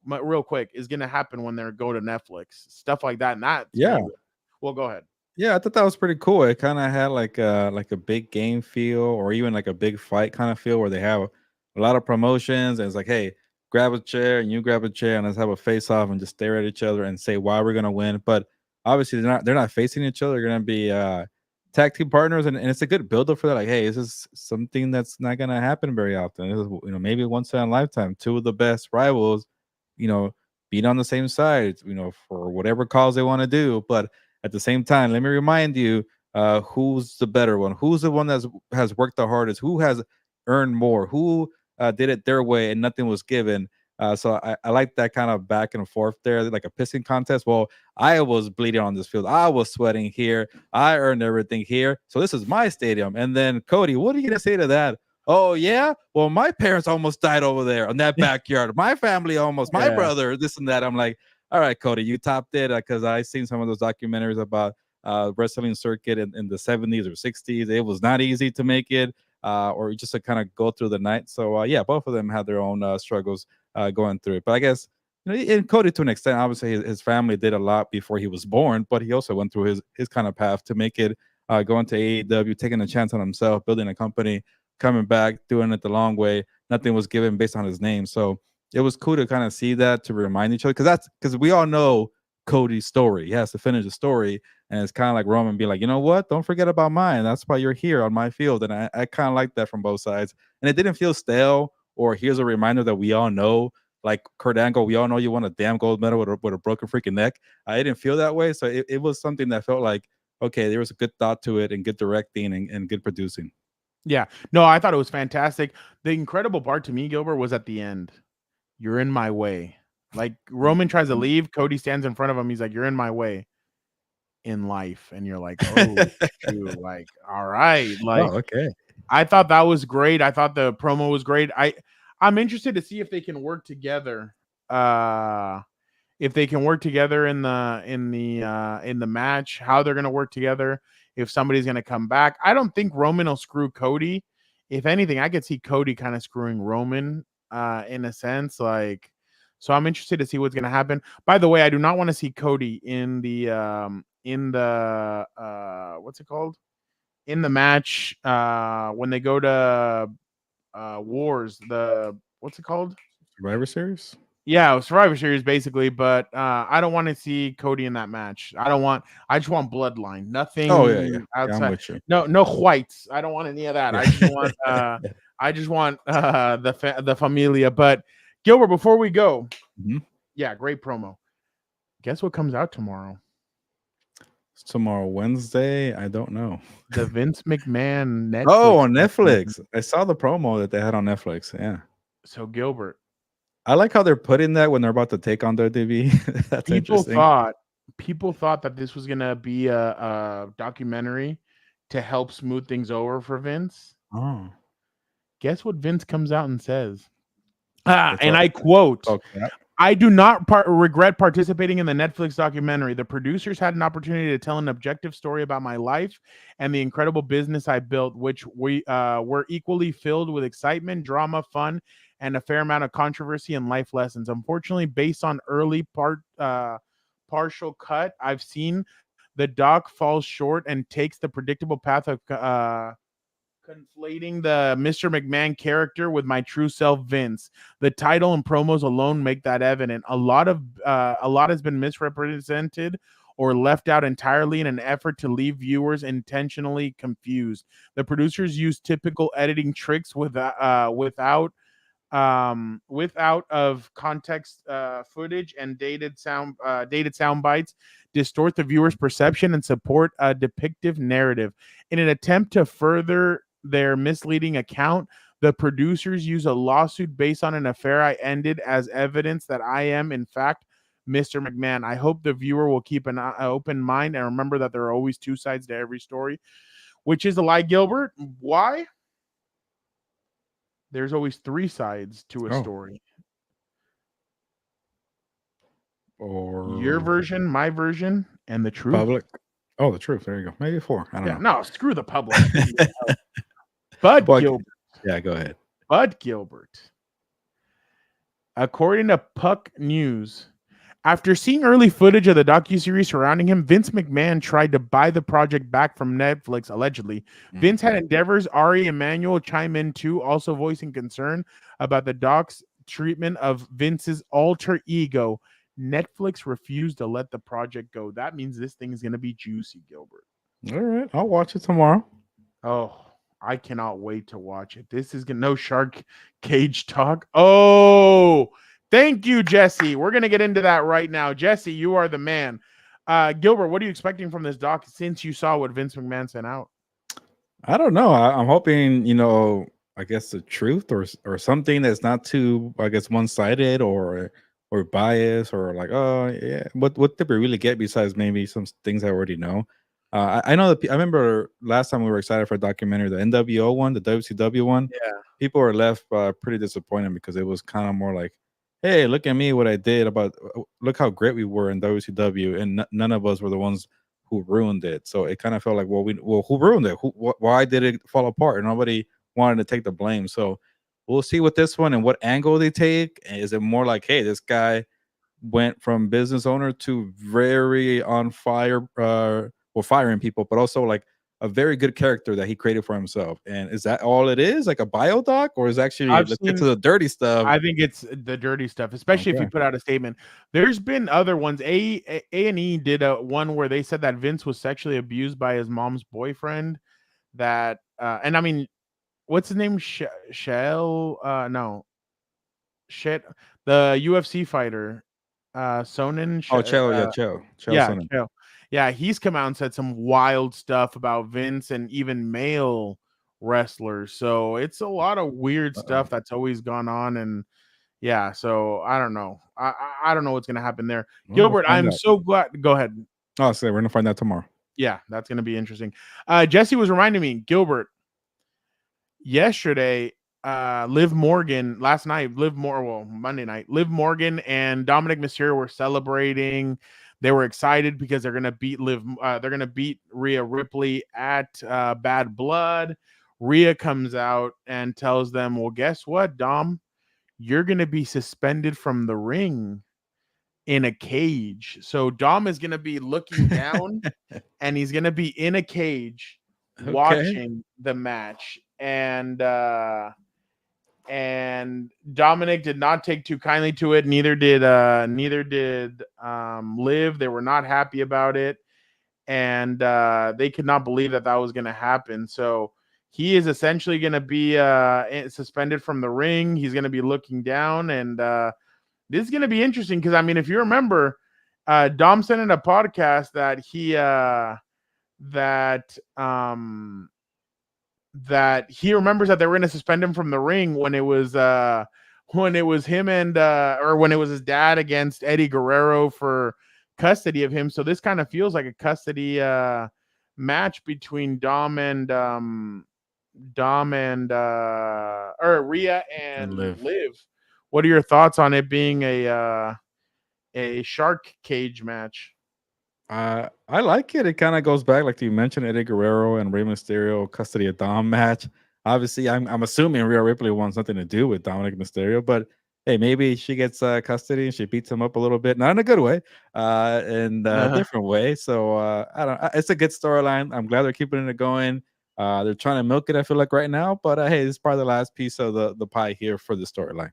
real quick, is going to happen when they go to Netflix, stuff like that. And that, well, go ahead. Yeah, I thought that was pretty cool. It kind of had like a big game feel, or even like a big fight kind of feel, where they have a lot of promotions, and it's like, hey, grab a chair and you grab a chair and let's have a face off and just stare at each other and say why we're gonna win. But obviously they're not facing each other. They're gonna be tag team partners, and it's a good build up for that. Like, hey, this is something that's not gonna happen very often. This is, maybe once in a lifetime. Two of the best rivals, being on the same side, for whatever cause they want to do. But at the same time, let me remind you, who's the better one? Who's the one that has worked the hardest? Who has earned more? Who did it their way and nothing was given? So I like that kind of back and forth there, like a pissing contest. Well, I was bleeding on this field. I was sweating here. I earned everything here. So this is my stadium. And then, Cody, what are you going to say to that? Oh, yeah? Well, my parents almost died over there in that backyard. My family almost, my brother, this and that. I'm like, all right, Cody, you topped it, because I've seen some of those documentaries about wrestling circuit in the 70s or 60s. It was not easy to make it. or just to kind of go through the night. So yeah, both of them had their own struggles going through it. But I guess, you know, and Cody, to an extent, obviously his family did a lot before he was born, but he also went through his kind of path to make it, going to AEW, taking a chance on himself, building a company, coming back, doing it the long way. Nothing was given based on his name. So it was cool to kind of see that, to remind each other, because we all know Cody's story. He has to finish the story, and it's kind of like Roman being like, you know what? Don't forget about mine. That's why you're here on my field. And I kind of like that from both sides. And it didn't feel stale, or here's a reminder that we all know. Like Kurt Angle, we all know you won a damn gold medal with a broken freaking neck. I didn't feel that way. So it was something that felt like, okay, there was a good thought to it, and good directing, and good producing. Yeah. No, I thought it was fantastic. The incredible part to me, Gilbert, was at the end. You're in my way. Like Roman tries to leave, Cody stands in front of him. He's like, "You're in my way in life," and you're like, "Oh, shoot!" Like, all right, like, okay. I thought that was great. I thought the promo was great. I'm interested to see if they can work together. If they can work together in the match, how they're gonna work together. If somebody's gonna come back, I don't think Roman will screw Cody. If anything, I could see Cody kind of screwing Roman, in a sense, like. So I'm interested to see what's going to happen. By the way, I do not want to see Cody in the what's it called? In the match when they go to Wars, what's it called? Survivor Series? Yeah, Survivor Series basically, but I don't want to see Cody in that match. I just want bloodline. Nothing outside. I'm with you. No whites. I don't want any of that. Yeah. I just want the familia. But Gilbert, before we go, yeah, great promo. Guess what comes out tomorrow? It's tomorrow, Wednesday. I don't know. The Vince McMahon Netflix. Oh, on Netflix. I saw the promo that they had on Netflix. Yeah. So Gilbert, I like how they're putting that when they're about to take on WWE. That's interesting. People thought that this was gonna be a documentary to help smooth things over for Vince. Oh. Guess what Vince comes out and says? And I quote, "I do not regret participating in the Netflix documentary. The producers had an opportunity to tell an objective story about my life and the incredible business I built, which were equally filled with excitement, drama, fun, and a fair amount of controversy and life lessons. Unfortunately, based on early partial cut I've seen, the doc falls short and takes the predictable path of conflating the Mr. McMahon character with my true self, Vince. The title and promos alone make that evident. A lot has been misrepresented or left out entirely in an effort to leave viewers intentionally confused. The producers use typical editing tricks without of context footage and dated sound bites, distort the viewer's perception and support a depictive narrative. In an attempt to further their misleading account, the producers use a lawsuit based on an affair I ended as evidence that I am, in fact, Mr. McMahon. I hope the viewer will keep an open mind and remember that there are always two sides to every story, which is a lie, Gilbert. Why? There's always three sides to a story. Or your version, my version, and the truth. Public. Oh, the truth. There you go. Maybe four. I don't know. No, screw the public. Bud Gilbert. Yeah, go ahead. Bud Gilbert. According to Puck News, after seeing early footage of the docuseries surrounding him, Vince McMahon tried to buy the project back from Netflix, allegedly. Vince had endeavors. Ari Emanuel chime in too, also voicing concern about the doc's treatment of Vince's alter ego. Netflix refused to let the project go. That means this thing is going to be juicy, Gilbert. All right. I'll watch it tomorrow. Oh, I cannot wait to watch it. This is no shark cage talk. Oh, thank you, Jesse. We're going to get into that right now. Jesse, you are the man. Gilbert, what are you expecting from this doc since you saw what Vince McMahon sent out? I don't know. I'm hoping, I guess the truth or something that's not too, I guess, one-sided or biased or like, oh, yeah. What did we really get besides maybe some things I already know? I know that I remember last time we were excited for a documentary, the NWO one, the WCW one. Yeah. People were left pretty disappointed because it was kind of more like, hey, look at me, what I did look how great we were in WCW, and none of us were the ones who ruined it. So it kind of felt like, well, who ruined it? Why did it fall apart? And nobody wanted to take the blame. So we'll see with this one and what angle they take. Is it more like, hey, this guy went from business owner to very on fire, firing people, but also like a very good character that he created for himself? And is that all it is, like a bio doc, or is actually let's get to the dirty stuff? I think it's the dirty stuff, especially if you put out a statement. There's been other ones. A&E did a one where they said that Vince was sexually abused by his mom's boyfriend. That and I mean, what's his name? Shell? No, shit. The UFC fighter, Sonnen. Chael. Yeah, he's come out and said some wild stuff about Vince and even male wrestlers. So it's a lot of weird stuff that's always gone on, and yeah. So I don't know. I don't know what's gonna happen there. Gilbert, I'm so glad. Go ahead. Oh, so we're gonna find out tomorrow. Yeah, that's gonna be interesting. Jesse was reminding me, Gilbert, yesterday, Monday night, Liv Morgan and Dominic Mysterio were celebrating. They were excited because they're gonna beat Rhea Ripley at Bad Blood. Rhea comes out and tells them, well, guess what, Dom? You're gonna be suspended from the ring in a cage. So Dom is gonna be looking down and he's gonna be in a cage watching the match. And Dominic did not take too kindly to it. Neither did Liv. They were not happy about it, and they could not believe that was going to happen. So he is essentially going to be suspended from the ring. He's going to be looking down, and this is going to be interesting because, I mean, if you remember, Dom said in a podcast that that he remembers that they were going to suspend him from the ring when it was him and or when it was his dad against Eddie Guerrero for custody of him. So this kind of feels like a custody match between Rhea and Liv. What are your thoughts on it being a shark cage match? I like it. It kind of goes back, like you mentioned, Eddie Guerrero and Rey Mysterio custody of Dom match. Obviously, I'm assuming Rhea Ripley wants nothing to do with Dominic Mysterio, but hey, maybe she gets custody and she beats him up a little bit, not in a good way, in a different way. So I don't. It's a good storyline. I'm glad they're keeping it going. They're trying to milk it, I feel like, right now, but hey, this is probably the last piece of the pie here for the storyline.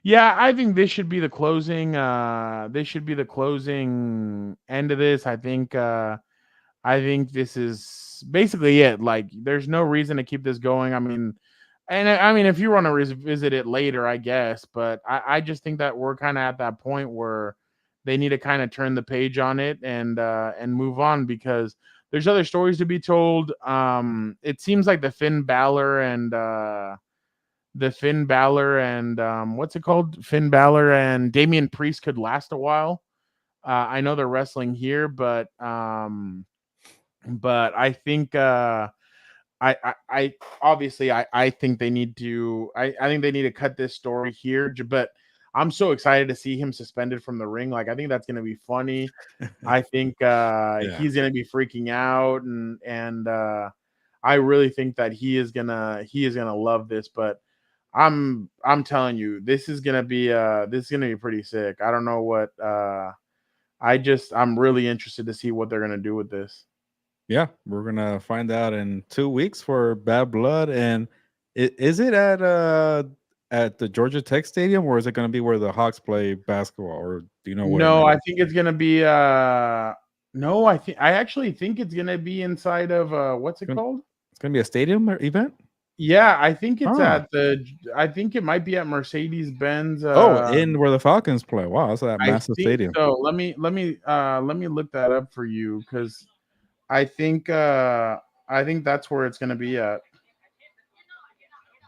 Yeah, I think this should be the closing. This should be the closing end of this. I think this is basically it. Like, there's no reason to keep this going. I mean, if you want to revisit it later, I guess. But I just think that we're kind of at that point where they need to kind of turn the page on it and move on, because there's other stories to be told. It seems like the Finn Balor and what's it called? Finn Balor and Damian Priest could last a while. I know they're wrestling here, but I think I think they need to. I think they need to cut this story here. But I'm so excited to see him suspended from the ring. Like, I think that's going to be funny. I think he's going to be freaking out, and I really think that he is gonna love this. But I'm telling you, this is gonna be pretty sick. I don't know what I'm really interested to see what they're gonna do with this. Yeah, we're gonna find out in 2 weeks for Bad Blood. And is it at the Georgia Tech Stadium, or is it gonna be where the Hawks play basketball, or do you know where? No, I think it's gonna be no, I actually think it's gonna be inside of what's it called? It's gonna be a stadium event. Yeah, I think it's I think it might be at Mercedes-Benz. In where the Falcons play. Wow, that's that massive stadium. So let me look that up for you, because I think that's where it's gonna be at.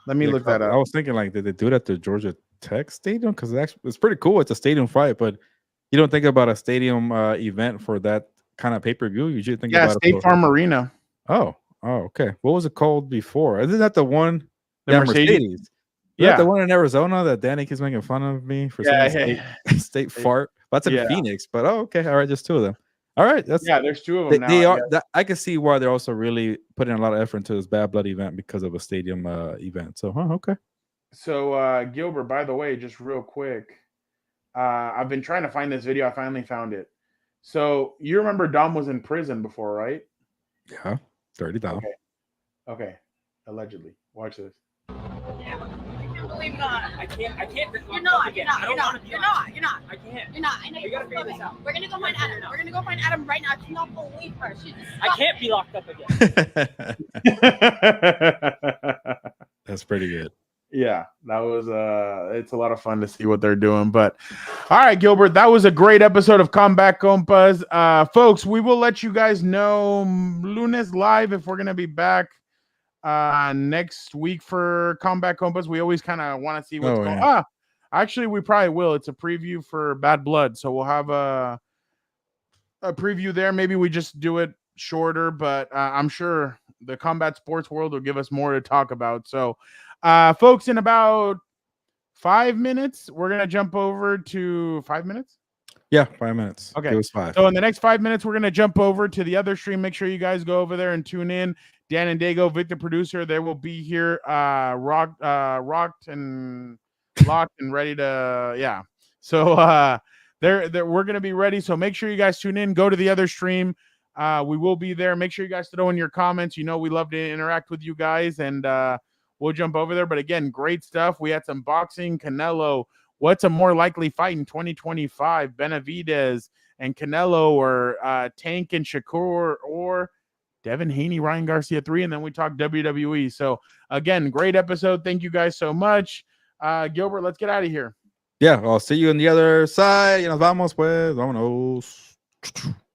Let me look that up. I was thinking, like, did they do it at the Georgia Tech Stadium? Because it's pretty cool. It's a stadium fight, but you don't think about a stadium event for that kind of pay-per-view. You usually think about State Farm Arena. Oh, okay. What was it called before? Isn't that the one? The Mercedes. Is that the one in Arizona that Danny keeps making fun of me for saying state fart? That's in Phoenix, but okay. All right, just two of them. All right, that's there's 2 of them now. They are. I can see why they're also really putting a lot of effort into this Bad Blood event because of a stadium event. So, okay. So, Gilbert, by the way, just real quick, I've been trying to find this video. I finally found it. So you remember Dom was in prison before, right? Yeah, 30 down. Okay. Allegedly. Watch this. Yeah. I can't believe that. I can't. You're not. You're not. I You're don't not. wanna be You're locked not. You're not. I can't. You're not. I know We you're gotta figure this out. We're gonna go find Adam. We're gonna go find Adam right now. I cannot believe her. She's I can't be locked up again. That's pretty good. Yeah, that was it's a lot of fun to see what they're doing. But all right, Gilbert, that was a great episode of Comeback Compas. Folks, we will let you guys know Lunes live if we're gonna be back next week for Comeback Compas. We always kind of want to see what's going on. Actually, we probably will. It's a preview for Bad Blood, so we'll have a preview there. Maybe we just do it shorter, but I'm sure the combat sports world will give us more to talk about. So folks, in about 5 minutes, we're going to jump over to 5 minutes. Yeah, 5 minutes. Okay. It was 5. So in the next 5 minutes, we're going to jump over to the other stream. Make sure you guys go over there and tune in. Dan and Dago, Victor producer, they will be here rocked and locked and ready to, yeah. So we're going to be ready. So make sure you guys tune in. Go to the other stream. We will be there. Make sure you guys throw in your comments. You know, we love to interact with you guys, and we'll jump over there. But again, great stuff. We had some boxing. Canelo. What's a more likely fight in 2025? Benavidez and Canelo, or Tank and Shakur, or Devin Haney, Ryan Garcia 3. And then we talk WWE. So again, great episode. Thank you guys so much. Gilbert, let's get out of here. Yeah, I'll see you on the other side. Y nos vamos, pues. Vámonos.